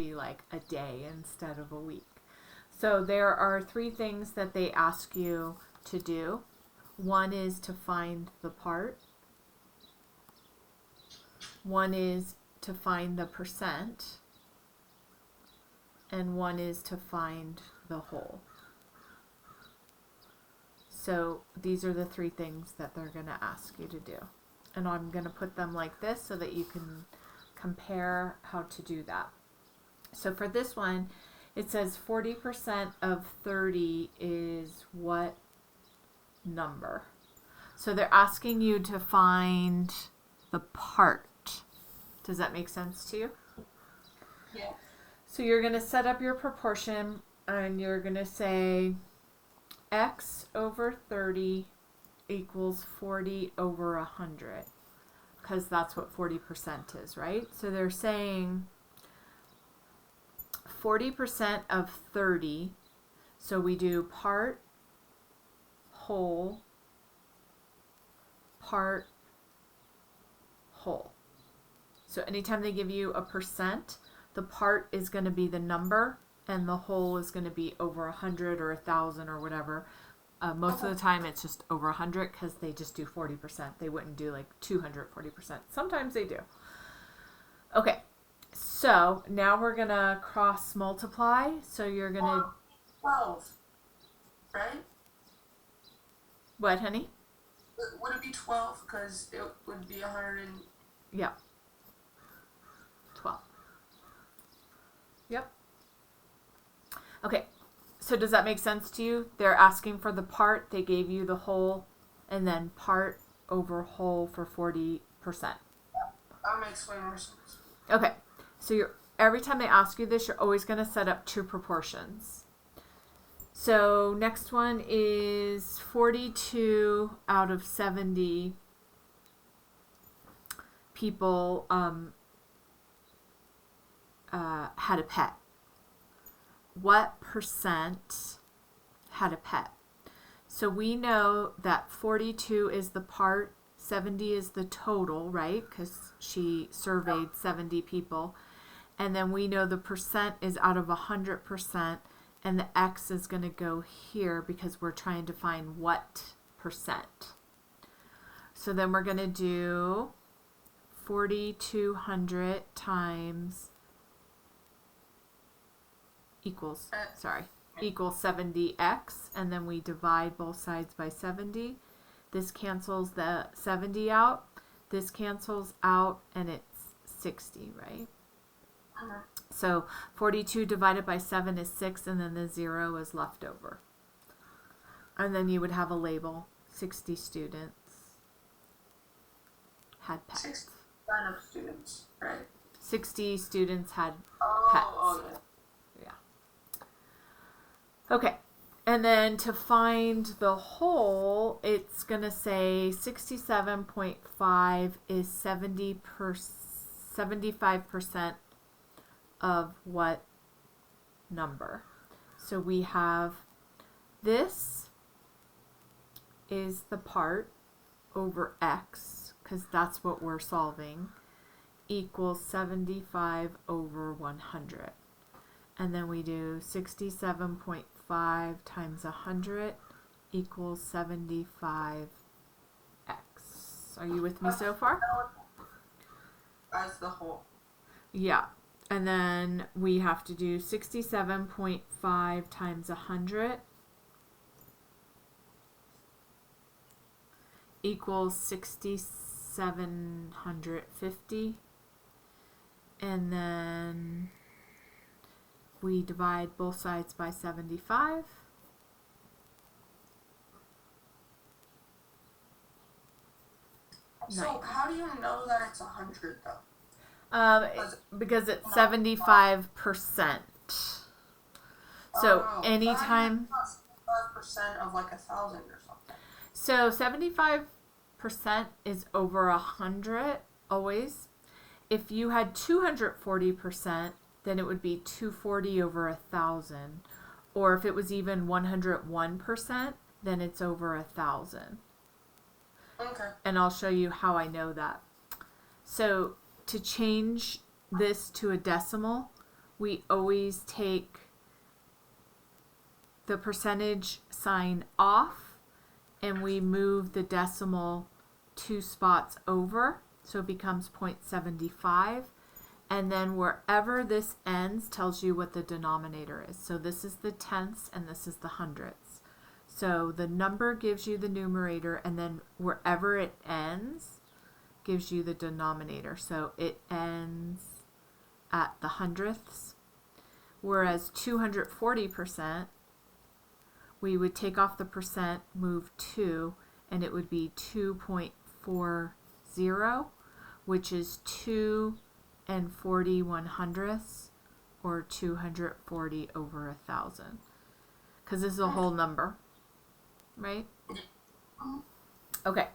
be like a day instead of a week. So there are 3 things that they ask you to do. One is to find the part. One is to find the percent. And one is to find the whole. So these are the 3 things that they're going to ask you to do. And I'm going to put them like this so that you can compare how to do that. So for this one, it says 40% of 30 is what number? So they're asking you to find the part. Does that make sense to you? Yeah. So you're going to set up your proportion and you're going to say x over 30 equals 40 over 100, because that's what 40% is, right? So they're saying 40% of 30, so we do part, whole, part, whole. So anytime they give you a percent, the part is going to be the number and the whole is going to be over 100 or 1,000 or whatever. Most of the time it's just over 100 because they just do 40%. They wouldn't do like 240%. Sometimes they do. Okay, so now we're going to cross multiply. So you're going to... 12, right? What, honey? Would it be 12? Because it would be 100 and... Yeah. 12. Yep. Okay, so does that make sense to you? They're asking for the part, they gave you the whole, and then part over whole for 40%. That makes way more sense. Okay, so every time they ask you this, you're always going to set up 2 proportions. So next one is 42 out of 70 people had a pet. What percent had a pet? So we know that 42 is the part, 70 is the total, right? Because she surveyed 70 people. And then we know the percent is out of 100%, and the X is going to go here because we're trying to find what percent. So then we're going to do 4,200 times equals 70x, and then we divide both sides by 70. This cancels the 70 out. This cancels out, and it's 60, right? So 42 divided by 7 is 6, and then the 0 is left over. And then you would have a label. 60 students had pets. 60 of students, right? 60 students had pets. Oh, yeah. Okay, and then to find the whole, it's going to say 67.5 is 75% of what number? So we have this is the part over x, because that's what we're solving, equals 75 over 100. And then we do 67.5 times 100 equals 75x. Are you with me so far? As the whole. Yeah. And then we have to do 67.5 times 100 equals 6,750. And then we divide both sides by 75. So how do you know that it's 100 though? Because it's 75%. So anytime 5% of like 1,000 or something. So 75% is over 100 always. If you had 240%, then it would be 240 over 1,000. Or if it was even 101%, then it's over 1,000. Okay. And I'll show you how I know that. So to change this to a decimal, we always take the percentage sign off and we move the decimal 2 spots over, so it becomes 0.75. And then wherever this ends tells you what the denominator is. So this is the tenths and this is the hundredths. So the number gives you the numerator, and then wherever it ends gives you the denominator. So it ends at the hundredths. Whereas 240%, we would take off the percent, move 2, and it would be 2.40, which is 2 and 41/100ths, or 240 over 1,000, because this is a whole number, right? Okay,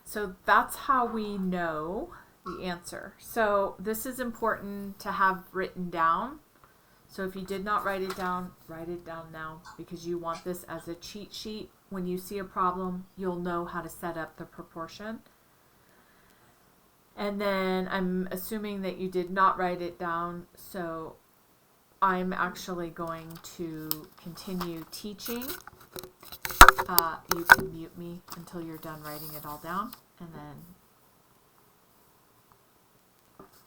so that's how we know the answer. So this is important to have written down. So if you did not write it down now, because you want this as a cheat sheet. When you see a problem, you'll know how to set up the proportion. And then I'm assuming that you did not write it down, so I'm actually going to continue teaching. You can mute me until you're done writing it all down, and then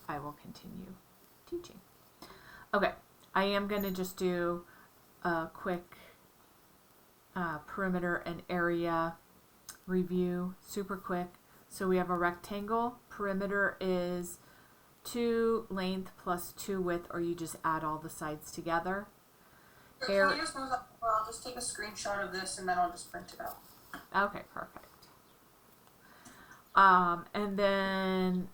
I will continue teaching. Okay, I am going to just do a quick perimeter and area review, super quick. So we have a rectangle. Perimeter is 2 length plus 2 width, or you just add all the sides together. Can you just move that? Well, I'll just take a screenshot of this and then I'll just print it out. Okay, perfect. And then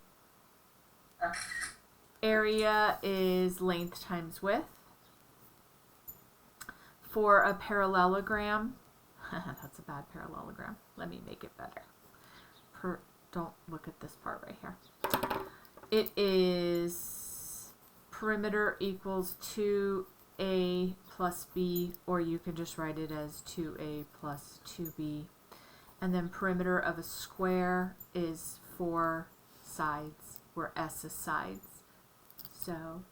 area is length times width. For a parallelogram, that's a bad parallelogram. Let me make it better. Don't look at this part right here. It is perimeter equals 2a plus b, or you can just write it as 2a plus 2b. And then perimeter of a square is 4 sides, where s is sides. So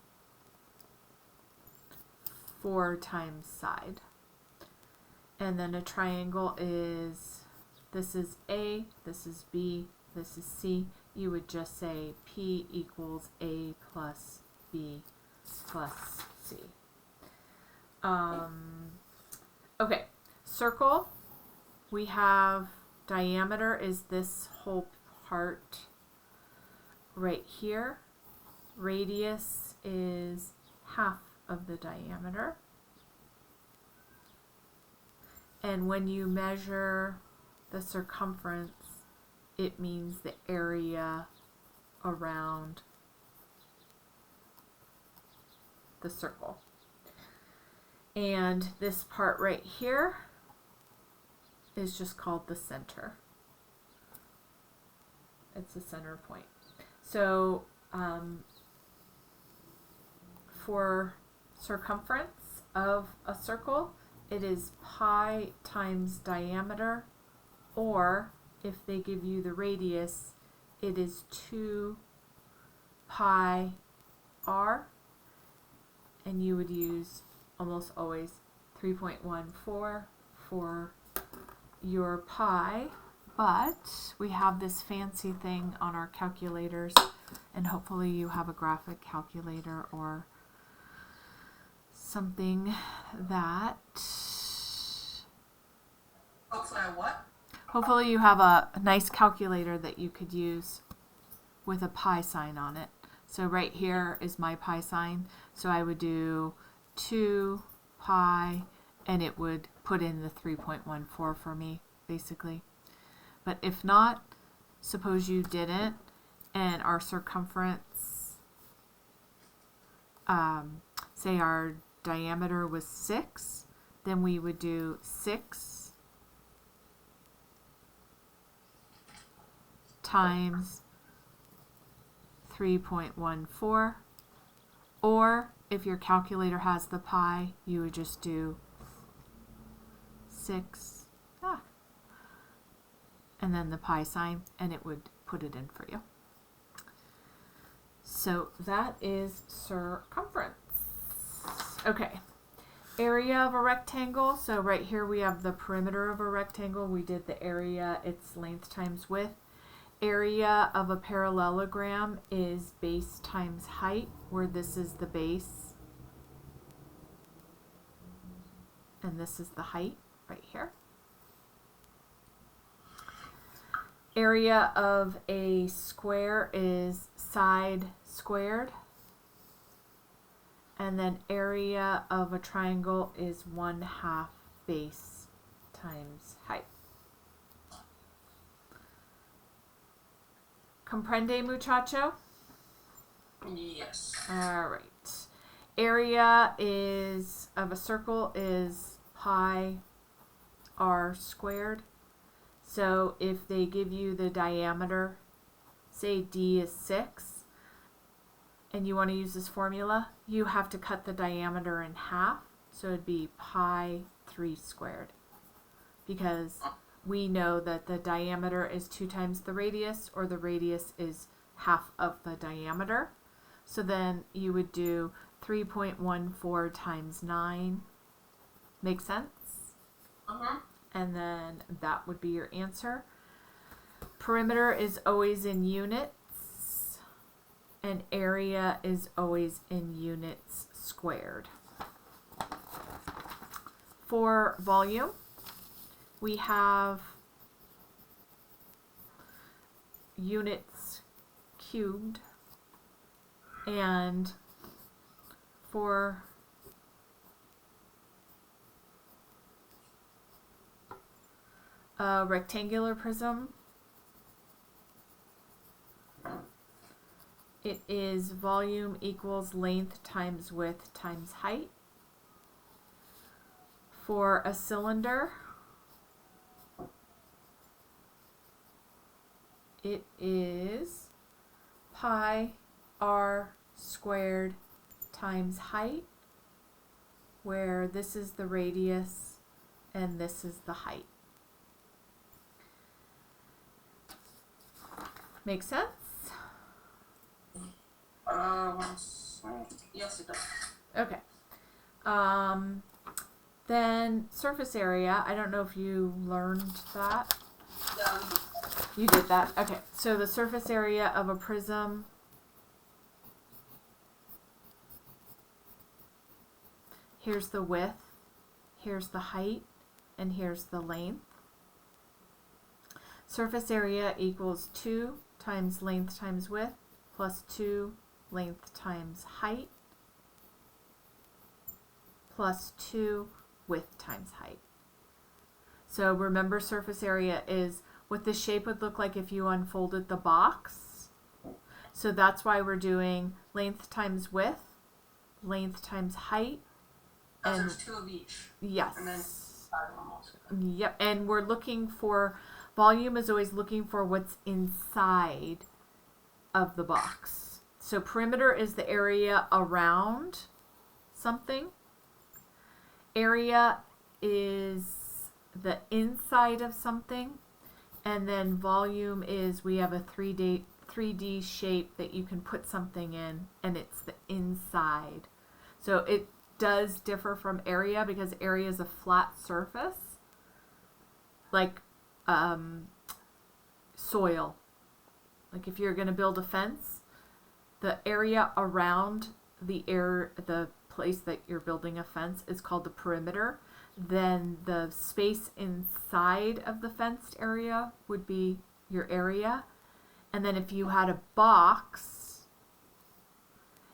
4 times side. And then a triangle is, this is A, this is B, this is C. You would just say P equals A plus B plus C. Okay, circle. We have diameter is this whole part right here. Radius is half of the diameter. And when you measure the circumference, it means the area around the circle. And this part right here is just called the center. It's the center point. So for circumference of a circle, it is pi times diameter, or if they give you the radius, it is 2 pi r, and you would use almost always 3.14 for your pi, but we have this fancy thing on our calculators, and hopefully you have a graphic calculator or something that... Hopefully I what? Hopefully you have a nice calculator that you could use with a pi sign on it. So right here is my pi sign. So I would do 2 pi, and it would put in the 3.14 for me, basically. But if not, suppose you didn't, and our circumference, say our diameter was 6, then we would do 6 times 3.14, or if your calculator has the pi, you would just do 6, and then the pi sign, and it would put it in for you. So that is circumference. Okay. Area of a rectangle. So right here we have the perimeter of a rectangle. We did the area, its length times width. Area of a parallelogram is base times height, where this is the base and this is the height right here. Area of a square is side squared. And then area of a triangle is 1/2 base times height. Comprende, muchacho? Yes. All right. Area is of a circle is pi r squared. So if they give you the diameter, say d is 6, and you want to use this formula, you have to cut the diameter in half. So it'd be pi 3 squared, because we know that the diameter is 2 times the radius, or the radius is half of the diameter. So then you would do 3.14 times 9. Make sense? And then that would be your answer. Perimeter is always in units, and area is always in units squared. For volume, we have units cubed, and for a rectangular prism, it is volume equals length times width times height. For a cylinder, it is pi r squared times height, where this is the radius and this is the height. Make sense? Yes, it does. Okay. Then surface area, I don't know if you learned that. Yeah. You did that. Okay. So the surface area of a prism here's the width, here's the height, and here's the length. Surface area equals 2 times length times width plus 2 length times height plus 2 width times height. So remember, surface area is what the shape would look like if you unfolded the box. So that's why we're doing length times width, length times height. And there's 2 of each. Yes. And then 5 almost. Yep. And we're looking for, volume is always looking for what's inside of the box. So perimeter is the area around something. Area is the inside of something. And then volume is, we have a 3D shape that you can put something in, and it's the inside. So it does differ from area, because area is a flat surface, like soil. Like if you're going to build a fence, the area around the place that you're building a fence is called the perimeter. Then the space inside of the fenced area would be your area. And then if you had a box,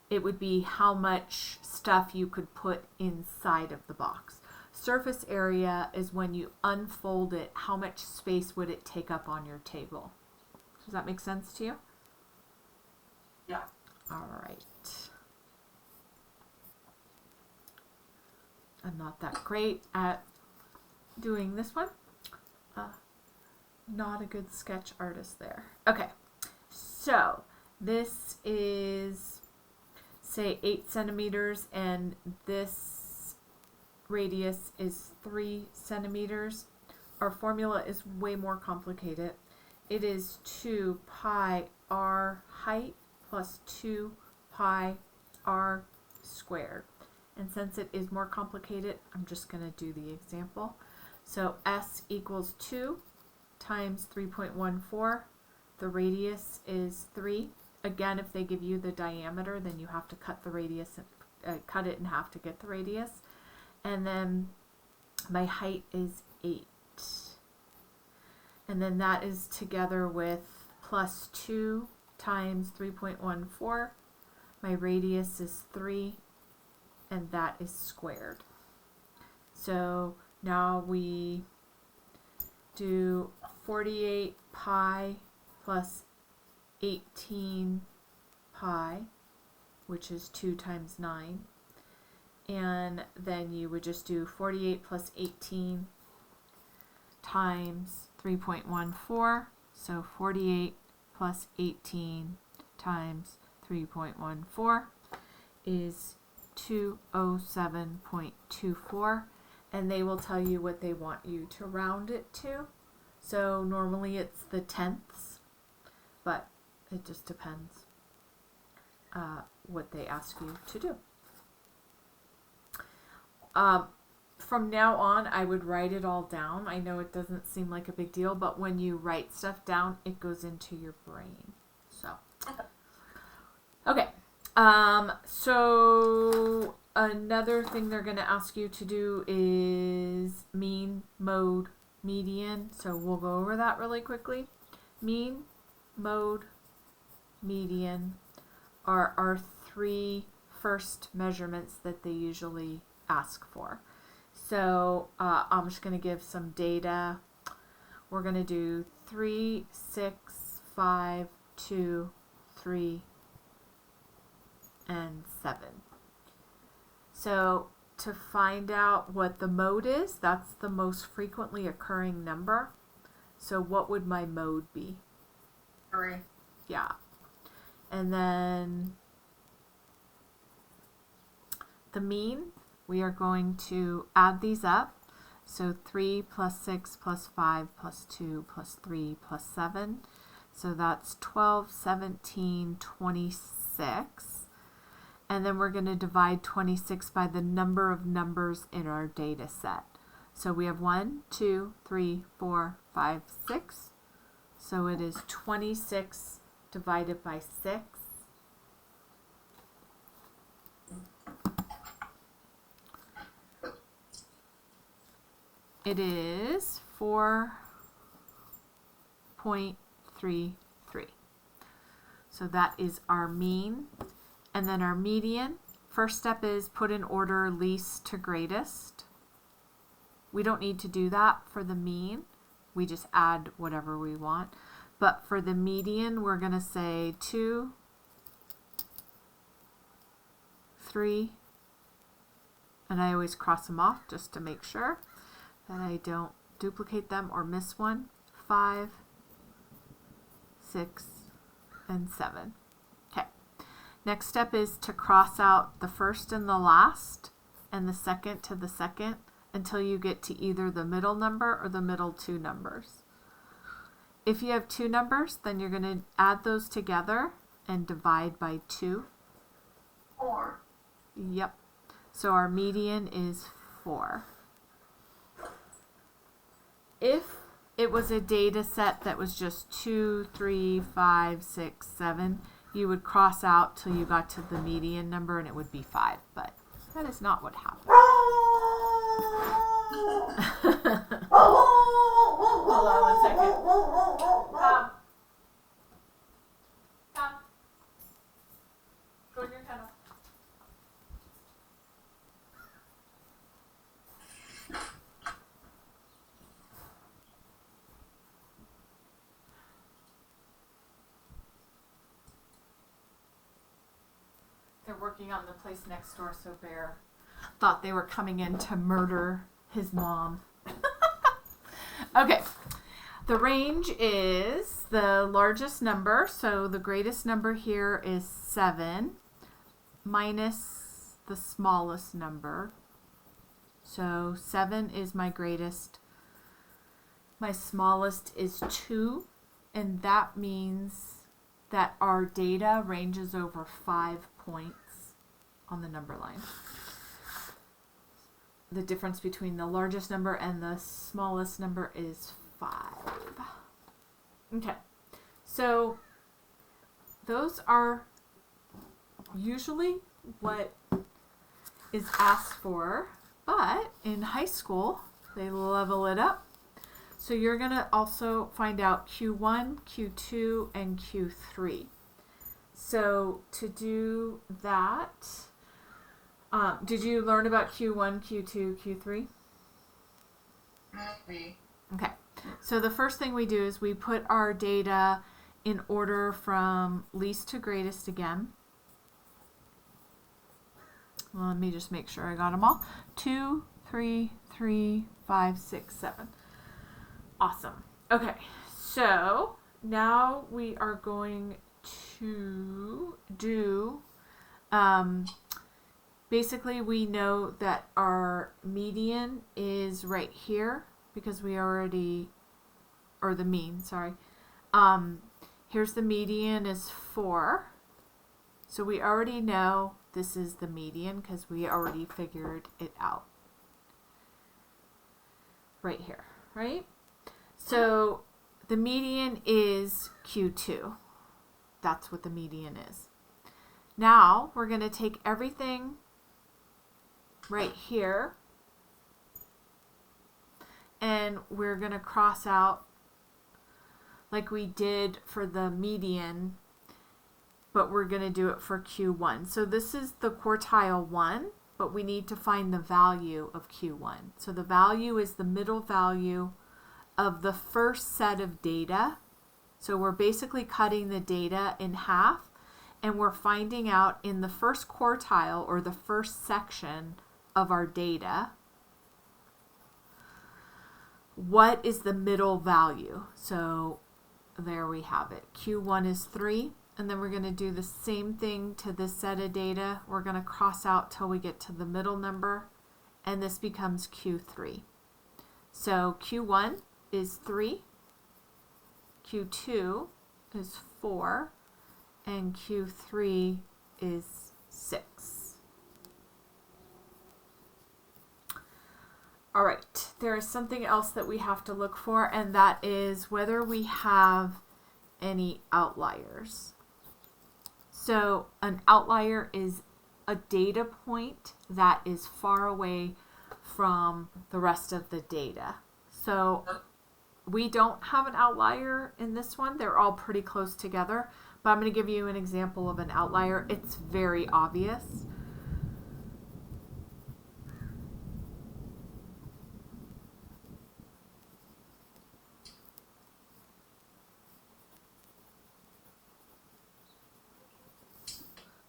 it would be how much stuff you could put inside of the box. Surface area is when you unfold it, how much space would it take up on your table? Does that make sense to you? Yeah. All right. I'm not that great at doing this one. Not a good sketch artist there. Okay, so this is, say, 8 centimeters, and this radius is 3 centimeters. Our formula is way more complicated. It is 2 pi r height plus 2 pi r squared. And since it is more complicated, I'm just going to do the example. So S equals 2 times 3.14. The radius is 3. Again, if they give you the diameter, then you have to cut the radius, cut it in half to get the radius. And then my height is 8. And then that is together with plus 2 times 3.14. My radius is 3, and that is squared. So now we do 48 pi plus 18 pi, which is 2 times 9. And then you would just do 48 plus 18 times 3.14. So 48 plus 18 times 3.14 is 207.24. And they will tell you what they want you to round it to. So normally it's the tenths, but it just depends what they ask you to do. From now on, I would write it all down. I know it doesn't seem like a big deal, but when you write stuff down, it goes into your brain. So, okay. So another thing they're going to ask you to do is mean, mode, median. So we'll go over that really quickly. Mean, mode, median are our 3 first measurements that they usually ask for. So I'm just going to give some data. We're going to do 3, 6, 5, 2, 3, and 7. So to find out what the mode is, that's the most frequently occurring number. So what would my mode be? 3. Yeah. And then the mean, we are going to add these up. So 3 plus 6 plus 5 plus 2 plus 3 plus 7. So that's 12, 17, 26. And then we're going to divide 26 by the number of numbers in our data set. So we have 1, 2, 3, 4, 5, 6. So it is 26 divided by 6. It is 4.33. So that is our mean. And then our median, first step is put in order least to greatest. We don't need to do that for the mean. We just add whatever we want. But for the median, we're going to say 2, 3, and I always cross them off just to make sure that I don't duplicate them or miss one. 5, 6, and 7. Okay. Next step is to cross out the first and the last and the second to the second until you get to either the middle number or the middle 2 numbers. If you have 2 numbers, then you're going to add those together and divide by 2. 4. Yep. So our median is 4. If it was a data set that was just 2, 3, 5, 6, 7, you would cross out till you got to the median number and it would be 5. But that is not what happened. Hold on 1 second. Come. Go in your kennel. They're working on the place next door, so Bear thought they were coming in to murder his mom. Okay, the range is the largest number, so the greatest number here is 7 minus the smallest number. So 7 is my greatest. My smallest is 2, and that means that our data ranges over 5 points on the number line. the difference between the largest number and the smallest number is 5. Okay, so those are usually what is asked for, but in high school, they level it up. So you're going to also find out Q1, Q2, and Q3. So to do that, did you learn about Q1, Q2, Q3? Maybe. Okay. So the first thing we do is we put our data in order from least to greatest again. Well, let me just make sure I got them all. 2, 3, 3, 5, 6, 7. Awesome. Okay. So now we are going to do, basically we know that our median is right here because we already, or the mean, sorry. Here's the median is 4. So we already know this is the median because we already figured it out. Right here, right? So the median is Q2. That's what the median is. Now we're going to take everything right here and we're going to cross out like we did for the median, but we're going to do it for Q1. So this is the quartile 1, but we need to find the value of Q1. So the value is the middle value of the first set of data. So we're basically cutting the data in half, and we're finding out in the first quartile or the first section of our data, what is the middle value. So there we have it. Q1 is 3, and then we're going to do the same thing to this set of data. We're going to cross out till we get to the middle number, and this becomes Q3. So Q1 is 3, Q2 is 4, and Q3 is 6. All right, there is something else that we have to look for, and that is whether we have any outliers. So an outlier is a data point that is far away from the rest of the data. So we don't have an outlier in this one. They're all pretty close together, but I'm going to give you an example of an outlier. It's very obvious.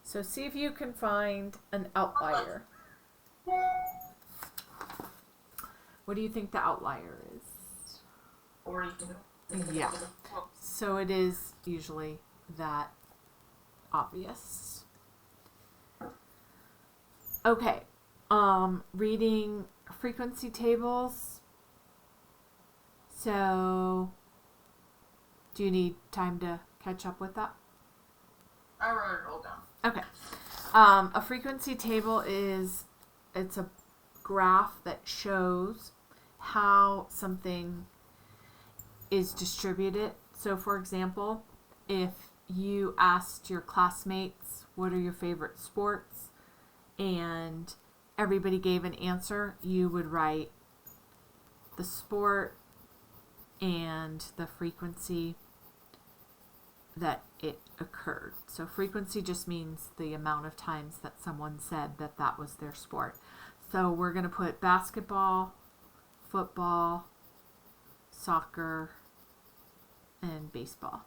So see if you can find an outlier. What do you think the outlier is? 42. Yeah. So it is usually that obvious. Okay. Reading frequency tables. So do you need time to catch up with that? I wrote it all down. Okay. A frequency table it's a graph that shows how something is distributed. So for example, if you asked your classmates, what are your favorite sports? And everybody gave an answer, you would write the sport and the frequency that it occurred. So frequency just means the amount of times that someone said that that was their sport. So we're going to put basketball, football, soccer, and baseball.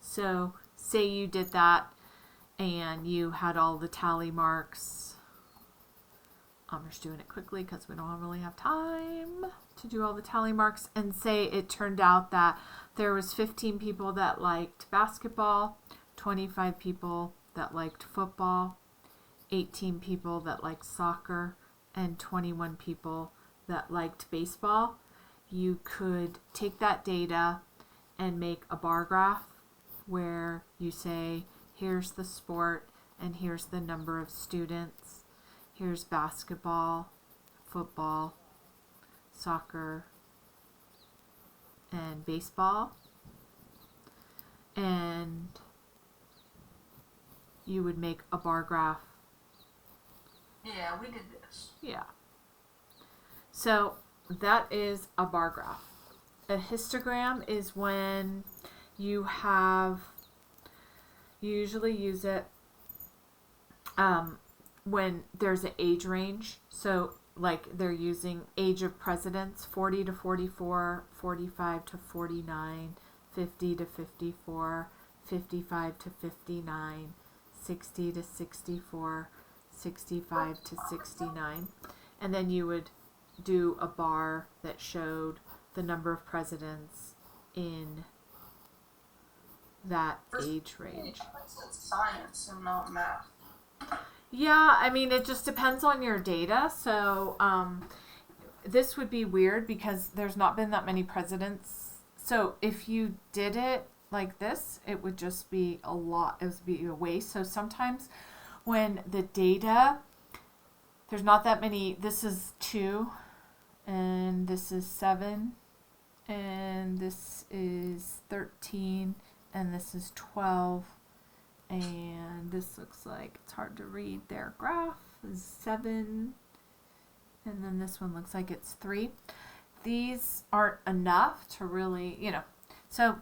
So say you did that and you had all the tally marks. I'm just doing it quickly because we don't really have time to do all the tally marks, and say it turned out that there was 15 people that liked basketball, 25 people that liked football, 18 people that liked soccer, and 21 people that liked baseball. You could take that data and make a bar graph where you say, here's the sport and here's the number of students. Here's basketball, football, soccer, and baseball. And you would make a bar graph. Yeah, we did this. Yeah. So that is a bar graph. A histogram is when you usually use it when there's an age range. So like they're using age of presidents, 40 to 44, 45 to 49, 50 to 54, 55 to 59, 60 to 64, 65 to 69. And then you would do a bar that showed the number of presidents in that age range. It's science and not math. Yeah, I mean, it just depends on your data. So this would be weird because there's not been that many presidents. So if you did it like this, it would just be a lot. It would be a waste. So sometimes when the data, there's not that many. This is 2, and this is 7, and this is 13, and this is 12. And this looks like it's hard to read. Their graph is 7. And then this one looks like it's 3. These aren't enough to really, So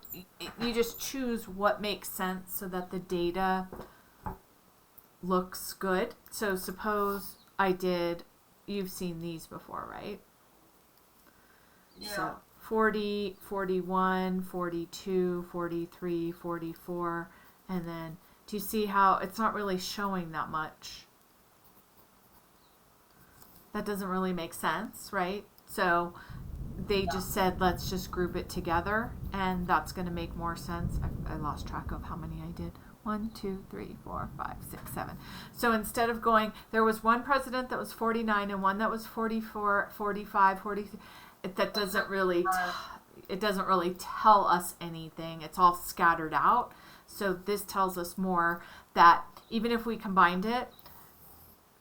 you just choose what makes sense so that the data looks good. So suppose you've seen these before, right? Yeah. So 40, 41, 42, 43, 44, and then do you see how it's not really showing that much? That doesn't really make sense, right? So they just said, let's just group it together, and that's going to make more sense. I lost track of how many I did. 1, 2, 3, 4, 5, 6, 7. So instead of going, there was one president that was 49 and one that was 44, 45, 43. That doesn't really, it doesn't really tell us anything. It's all scattered out. So this tells us more that even if we combined it,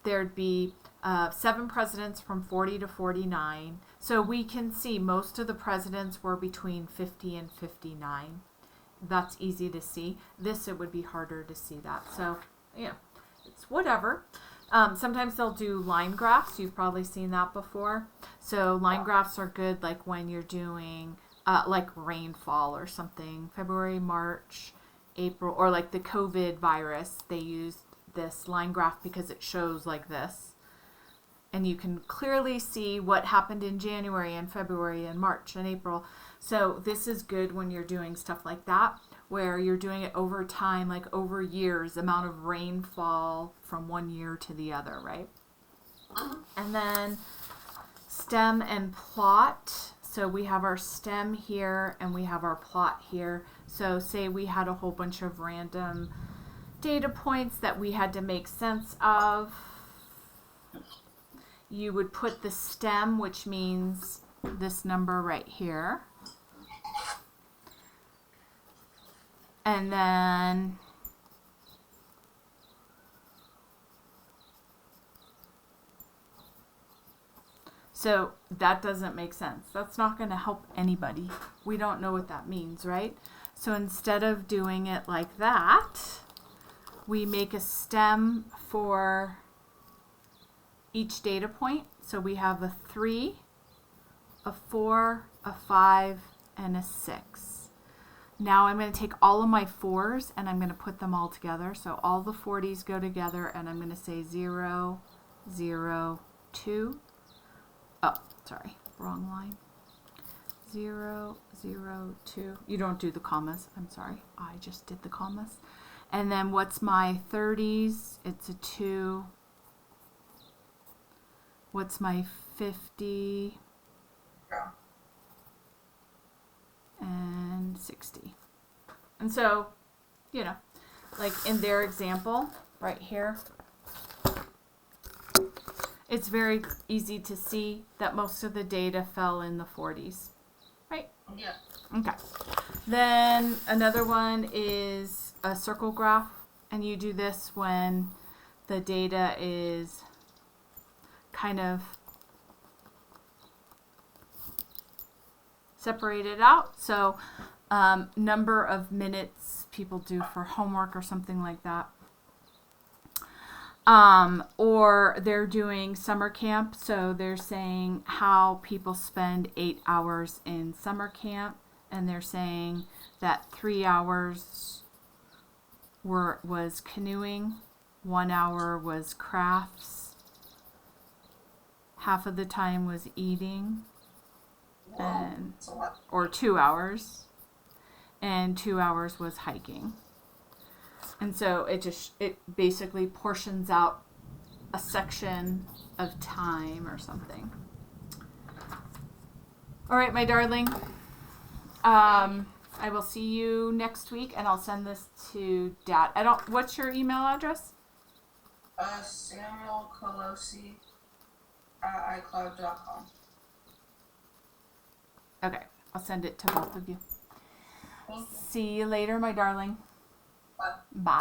there'd be 7 presidents from 40 to 49. So we can see most of the presidents were between 50 and 59. That's easy to see. This, it would be harder to see that. So, it's whatever. Sometimes they'll do line graphs. You've probably seen that before. So line graphs are good like when you're doing like rainfall or something. February, March, April, or like the COVID virus, they used this line graph because it shows like this. And you can clearly see what happened in January and February and March and April. So this is good when you're doing stuff like that, where you're doing it over time, like over years, amount of rainfall from one year to the other, right? And then stem and plot. So we have our stem here and we have our plot here. So say we had a whole bunch of random data points that we had to make sense of. You would put the stem, which means this number right here. And then so that doesn't make sense. That's not going to help anybody. We don't know what that means, right? So instead of doing it like that, we make a stem for each data point. So we have a 3, a 4, a 5, and a 6. Now I'm going to take all of my 4s and I'm going to put them all together. So all the 40s go together and I'm going to say 0, 0, 2. Oh, sorry, wrong line. 0, 0, 2. You don't do the commas. I'm sorry. I just did the commas. And then what's my 30s? It's a 2. What's my 50? Yeah. And 60. And so, like in their example right here, it's very easy to see that most of the data fell in the 40s, right? Yeah. Okay. Then another one is a circle graph, and you do this when the data is kind of separated out. So number of minutes people do for homework or something like that. Or they're doing summer camp, so they're saying how people spend 8 hours in summer camp, and they're saying that 3 hours was canoeing, 1 hour was crafts, half of the time was eating, and or 2 hours, and 2 hours was hiking. And so it basically portions out a section of time or something. All right, my darling. I will see you next week, and I'll send this to Dad. What's your email address? Samuel Colosi at iCloud.com. Okay, I'll send it to both of you. Thank you. See you later, my darling. Bye. Bye.